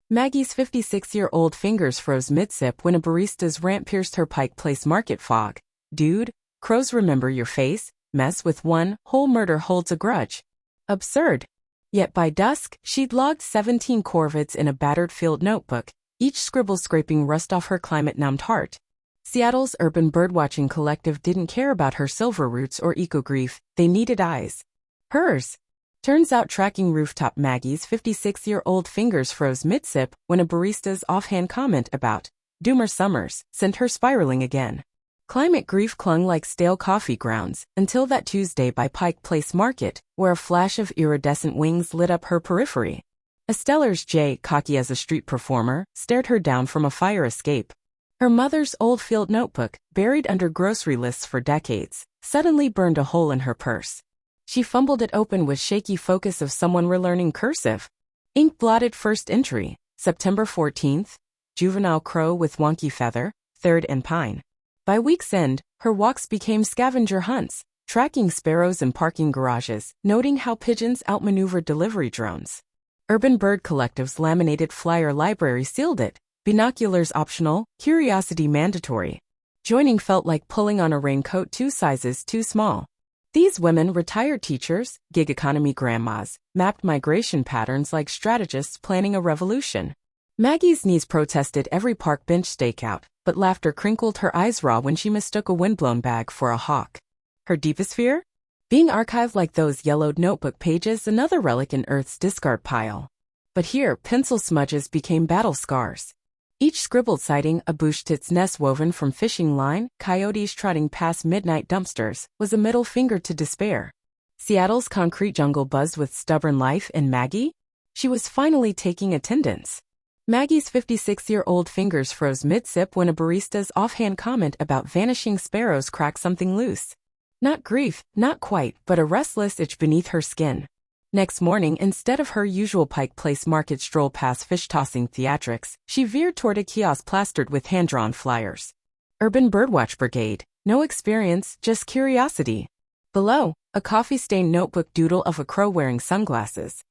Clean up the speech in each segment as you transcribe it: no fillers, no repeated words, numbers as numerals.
Maggie's 56-year-old fingers froze mid-sip when a barista's rant pierced her Pike Place market fog. Dude, crows remember your face, mess with one, whole murder holds a grudge. Absurd. Yet by dusk, she'd logged 17 corvids in a battered field notebook, each scribble scraping rust off her climate-numbed heart. Seattle's urban birdwatching collective didn't care about her silver roots or eco-grief, they needed eyes. Hers. Turns out tracking rooftop Maggie's 56-year-old fingers froze mid-sip when a barista's offhand comment about doomer summers sent her spiraling again. Climate grief clung like stale coffee grounds until that Tuesday by Pike Place Market, where a flash of iridescent wings lit up her periphery. Esteller's J, cocky as a street performer, stared her down from a fire escape. Her mother's old field notebook, buried under grocery lists for decades, suddenly burned a hole in her purse. She fumbled it open with shaky focus of someone relearning cursive. Ink blotted first entry, September 14th, juvenile crow with wonky feather, 3rd and pine. By week's end, her walks became scavenger hunts, tracking sparrows in parking garages, noting how pigeons outmaneuvered delivery drones. Urban Bird Collective's laminated flyer library sealed it, binoculars optional, curiosity mandatory. Joining felt like pulling on a raincoat 2 sizes too small. These women, retired teachers, gig economy grandmas, mapped migration patterns like strategists planning a revolution. Maggie's knees protested every park bench stakeout, but laughter crinkled her eyes raw when she mistook a windblown bag for a hawk. Her deepest fear? Being archived like those yellowed notebook pages, another relic in Earth's discard pile. But here, pencil smudges became battle scars. Each scribbled citing a bushtit's nest woven from fishing line, coyotes trotting past midnight dumpsters, was a middle finger to despair. Seattle's concrete jungle buzzed with stubborn life, and Maggie? She was finally taking attendance. Maggie's 56-year-old fingers froze mid-sip when a barista's offhand comment about vanishing sparrows cracked something loose. Not grief, not quite, but a restless itch beneath her skin. Next morning, instead of her usual Pike Place market stroll past fish-tossing theatrics, she veered toward a kiosk plastered with hand-drawn flyers. Urban Birdwatch Brigade. No experience, just curiosity. Below, a coffee-stained notebook doodle of a crow wearing sunglasses.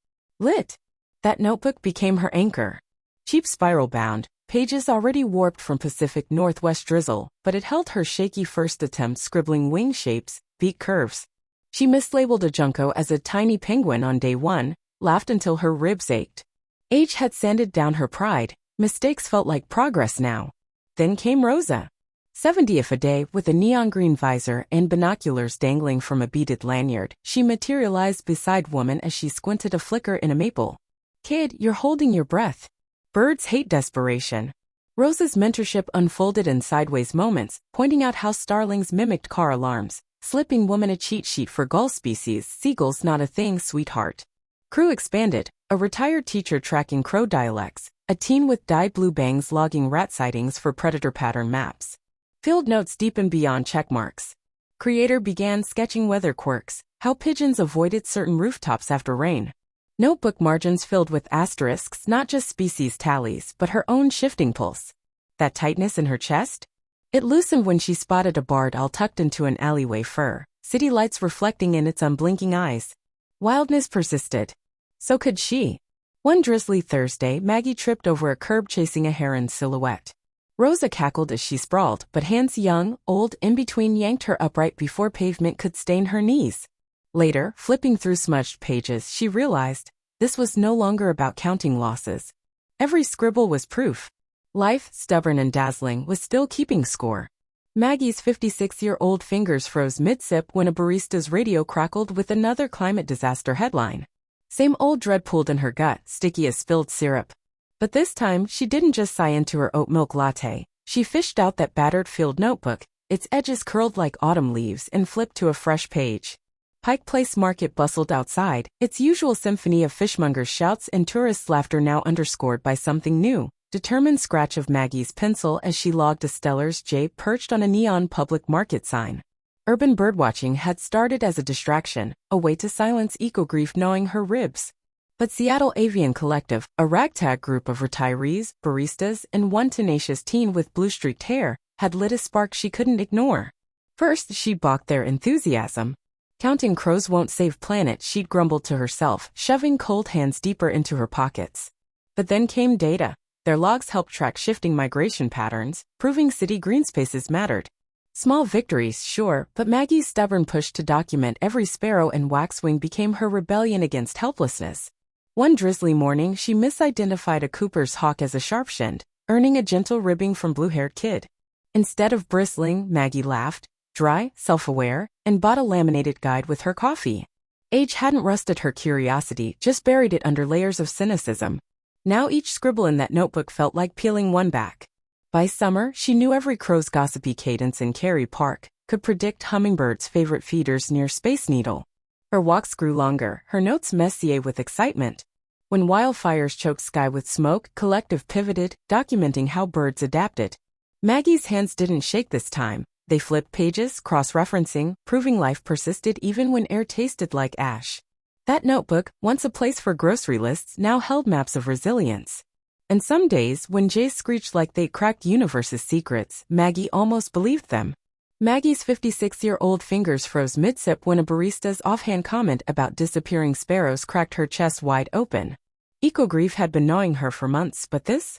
Lit. That notebook became her anchor. Cheap spiral-bound, pages already warped from Pacific Northwest drizzle, but it held her shaky first attempt scribbling wing shapes, beak curves. She mislabeled a junco as a tiny penguin on day 1, laughed until her ribs ached. Age had sanded down her pride, mistakes felt like progress now. Then came Rosa. 70th a day with a neon green visor and binoculars dangling from a beaded lanyard, she materialized beside woman as she squinted a flicker in a maple. Kid, you're holding your breath. Birds hate desperation. Rosa's mentorship unfolded in sideways moments, pointing out how starlings mimicked car alarms. Slipping woman a cheat sheet for gull species, seagulls not a thing, sweetheart. Crew expanded, a retired teacher tracking crow dialects, a teen with dyed blue bangs logging rat sightings for predator pattern maps. Field notes deepened beyond checkmarks. Creator began sketching weather quirks, how pigeons avoided certain rooftops after rain. Notebook margins filled with asterisks, not just species tallies, but her own shifting pulse. That tightness in her chest? It loosened when she spotted a barred owl tucked into an alleyway fur, city lights reflecting in its unblinking eyes. Wildness persisted. So could she. One drizzly Thursday, Maggie tripped over a curb chasing a heron's silhouette. Rosa cackled as she sprawled, but hands young, old, in between yanked her upright before pavement could stain her knees. Later, flipping through smudged pages, she realized this was no longer about counting losses. Every scribble was proof. Life, stubborn and dazzling, was still keeping score. Maggie's 56-year-old fingers froze mid-sip when a barista's radio crackled with another climate disaster headline. Same old dread pulled in her gut, sticky as spilled syrup. But this time, she didn't just sigh into her oat milk latte. She fished out that battered field notebook, its edges curled like autumn leaves, and flipped to a fresh page. Pike Place Market bustled outside, its usual symphony of fishmongers' shouts and tourists' laughter now underscored by something new. Determined scratch of Maggie's pencil as she logged a Stellar's J perched on a neon public market sign. Urban birdwatching had started as a distraction, a way to silence eco-grief gnawing her ribs. But Seattle Avian Collective, a ragtag group of retirees, baristas, and one tenacious teen with blue-streaked hair, had lit a spark she couldn't ignore. First, she balked their enthusiasm. Counting crows won't save planet, she'd grumbled to herself, shoving cold hands deeper into her pockets. But then came data. Their logs helped track shifting migration patterns, proving city green spaces mattered. Small victories, sure, but Maggie's stubborn push to document every sparrow and waxwing became her rebellion against helplessness. One drizzly morning, she misidentified a Cooper's hawk as a sharpshinned, earning a gentle ribbing from blue-haired kid. Instead of bristling, Maggie laughed, dry, self-aware, and bought a laminated guide with her coffee. Age hadn't rusted her curiosity, just buried it under layers of cynicism. Now each scribble in that notebook felt like peeling one back. By summer, she knew every crow's gossipy cadence in Cary Park, could predict hummingbirds' favorite feeders near Space Needle. Her walks grew longer, her notes messier with excitement. When wildfires choked sky with smoke, Collective pivoted, documenting how birds adapted. Maggie's hands didn't shake this time. They flipped pages, cross-referencing, proving life persisted even when air tasted like ash. That notebook, once a place for grocery lists, now held maps of resilience. And some days, when jays screeched like they'd cracked universe's secrets, Maggie almost believed them. Maggie's 56-year-old fingers froze mid-sip when a barista's offhand comment about disappearing sparrows cracked her chest wide open. Eco-grief had been gnawing her for months, but this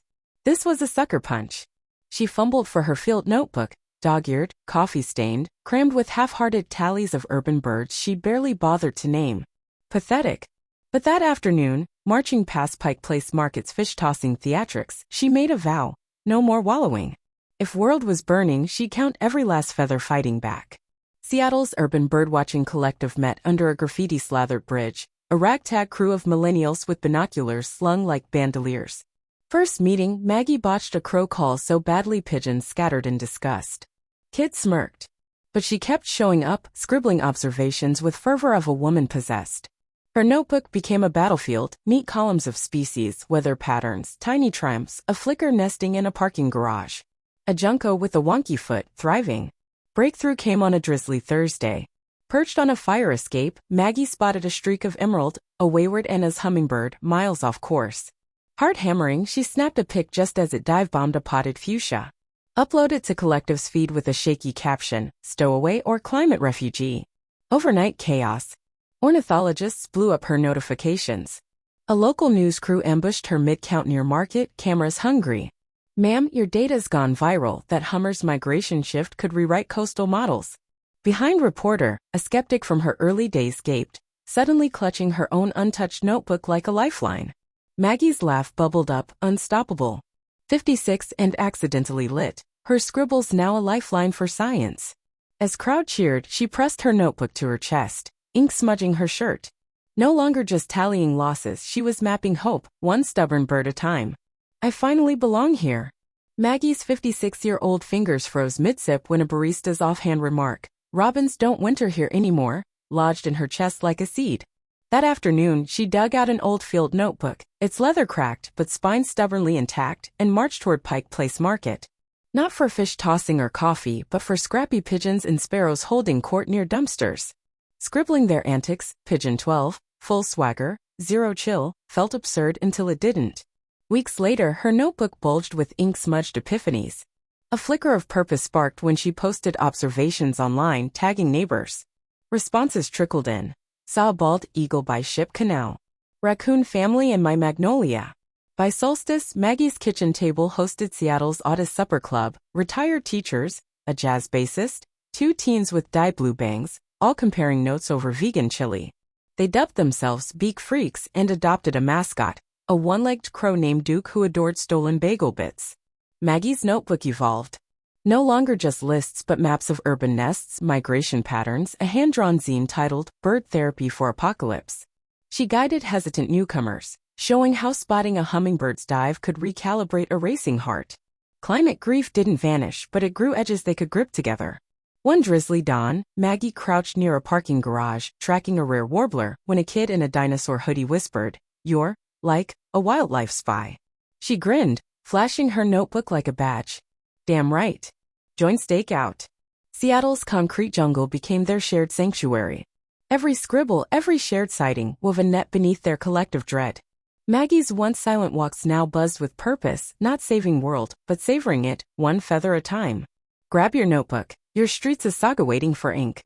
was a sucker punch. She fumbled for her field notebook, dog-eared, coffee-stained, crammed with half-hearted tallies of urban birds she'd barely bothered to name. Pathetic. But that afternoon, marching past Pike Place Market's fish-tossing theatrics, she made a vow: no more wallowing. If world was burning, she'd count every last feather fighting back. Seattle's urban birdwatching collective met under a graffiti-slathered bridge, a ragtag crew of millennials with binoculars slung like bandoliers. First meeting, Maggie botched a crow call so badly pigeons scattered in disgust. Kids smirked. But she kept showing up, scribbling observations with fervor of a woman possessed. Her notebook became a battlefield, neat columns of species, weather patterns, tiny triumphs, a flicker nesting in a parking garage. A junco with a wonky foot, thriving. Breakthrough came on a drizzly Thursday. Perched on a fire escape, Maggie spotted a streak of emerald, a wayward Anna's hummingbird, miles off course. Heart hammering, she snapped a pic just as it dive-bombed a potted fuchsia. Uploaded to Collective's feed with a shaky caption, "Stowaway or climate refugee." Overnight chaos. Ornithologists blew up her notifications. A local news crew ambushed her mid-count near market, cameras hungry. "Ma'am, your data's gone viral. That Hummer's migration shift could rewrite coastal models." Behind reporter, a skeptic from her early days gaped, suddenly clutching her own untouched notebook like a lifeline. Maggie's laugh bubbled up, unstoppable. 56 and accidentally lit, her scribbles now a lifeline for science. As crowd cheered, she pressed her notebook to her chest, ink smudging her shirt. No longer just tallying losses, she was mapping hope, one stubborn bird at a time. "I finally belong here." Maggie's 56-year-old fingers froze mid-sip when a barista's offhand remark, "Robins don't winter here anymore," lodged in her chest like a seed. That afternoon, she dug out an old field notebook, its leather cracked but spine stubbornly intact, and marched toward Pike Place Market. Not for fish tossing or coffee, but for scrappy pigeons and sparrows holding court near dumpsters. Scribbling their antics, Pigeon 12, full swagger, zero chill, felt absurd until it didn't. Weeks later, her notebook bulged with ink-smudged epiphanies. A flicker of purpose sparked when she posted observations online, tagging neighbors. Responses trickled in. "Saw a bald eagle by Ship Canal. Raccoon family and my magnolia." By solstice, Maggie's kitchen table hosted Seattle's oddest supper club, retired teachers, a jazz bassist, two teens with dyed blue bangs, all comparing notes over vegan chili. They dubbed themselves Beak Freaks and adopted a mascot, a one-legged crow named Duke who adored stolen bagel bits. Maggie's notebook evolved. No longer just lists but maps of urban nests, migration patterns, a hand-drawn zine titled Bird Therapy for Apocalypse. She guided hesitant newcomers, showing how spotting a hummingbird's dive could recalibrate a racing heart. Climate grief didn't vanish, but it grew edges they could grip together. One drizzly dawn, Maggie crouched near a parking garage, tracking a rare warbler, when a kid in a dinosaur hoodie whispered, "You're like a wildlife spy." She grinned, flashing her notebook like a badge. Damn right. Join Stakeout. Seattle's concrete jungle became their shared sanctuary. Every scribble, every shared sighting, wove a net beneath their collective dread. Maggie's once silent walks now buzzed with purpose, not saving world, but savoring it, one feather at a time. Grab your notebook. Your street's a saga waiting for ink.